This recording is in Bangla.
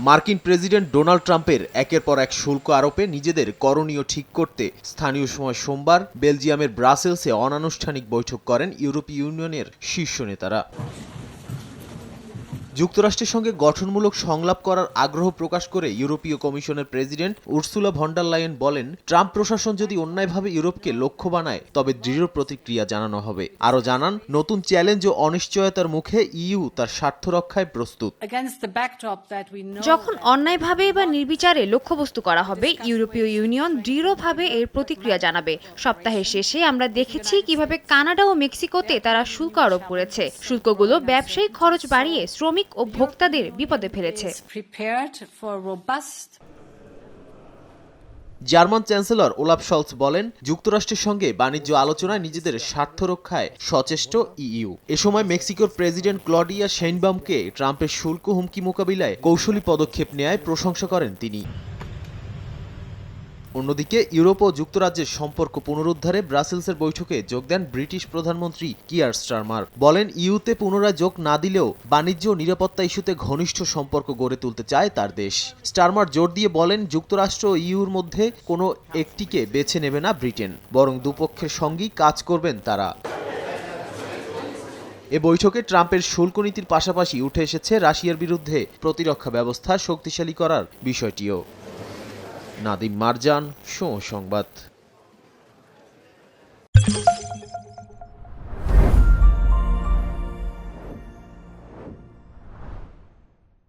মার্কিন প্রেসিডেন্ট ডোনাল্ড ট্রাম্পের একের পর এক শুল্ক আরোপে নিজেদের করণীয় ঠিক করতে স্থানীয় সময় সোমবার বেলজিয়ামের ব্রাসেলসে অনানুষ্ঠানিক বৈঠক করেন ইউরোপীয় ইউনিয়নের শীর্ষ নেতারা। যুক্তরাষ্ট্রের সঙ্গে গঠনমূলক সংলাপ করার আগ্রহ প্রকাশ করে ইউরোপীয় কমিশনের president Ursula von der Leyen বলেন, ট্রাম্প প্রশাসন যদি অন্যায়ভাবে ইউরোপকে লক্ষ্য বানায় তবে দৃঢ় প্রতিক্রিয়া জানানো হবে। আরও জানান, নতুন চ্যালেঞ্জ ও অনিশ্চয়তার মুখে ইইউ তার স্বার্থ রক্ষায় প্রস্তুত। যখন অন্যায়ভাবে বা নির্বিচারে লক্ষ্যবস্তু করা হবে, ইউরোপীয় ইউনিয়ন দৃঢ়ভাবে এর প্রতিক্রিয়া জানাবে। সপ্তাহের শেষে আমরা দেখেছি কিভাবে কানাডা ও মেক্সিকোতে তারা শুল্ক আরোপ করেছে। শুল্কগুলো ব্যবসায়িক খরচ বাড়িয়ে শ্রমিক ও ভোক্তাদের বিপদে ফেলেছে। জার্মান চ্যান্সেলর ওলাফ শলৎস বলেন, যুক্তরাষ্ট্রের সঙ্গে বাণিজ্য আলোচনায় নিজেদের স্বার্থ রক্ষায় সচেষ্ট ইইউ। এ সময় মেক্সিকোর প্রেসিডেন্ট ক্লডিয়া শেইনবাউমকে ট্রাম্পের শুল্ক হুমকি মোকাবিলায় কৌশলী পদক্ষেপ নেয়ায় প্রশংসা করেন তিনি। অন্যদিকে ইউরোপ ও যুক্তরাজ্যের সম্পর্ক পুনরুদ্ধারে ব্রাসেলসের বৈঠকে যোগ দেন ব্রিটিশ প্রধানমন্ত্রী কিয়ার স্টারমার। বলেন, ইউতে পুনরায় যোগ না দিলেও বাণিজ্য ও নিরাপত্তা ইস্যুতে ঘনিষ্ঠ সম্পর্ক গড়ে তুলতে চায় তার দেশ। স্টারমার জোর দিয়ে বলেন, যুক্তরাষ্ট্র ও ইউর মধ্যে কোনো একটিকে বেছে নেবে না ব্রিটেন, বরং দুপক্ষের সঙ্গেই কাজ করবেন তারা। এ বৈঠকে ট্রাম্পের শুল্ক নীতির পাশাপাশি উঠে এসেছে রাশিয়ার বিরুদ্ধে প্রতিরক্ষা ব্যবস্থা শক্তিশালী করার বিষয়টিও। নাদিম মারজান, সংবাদ।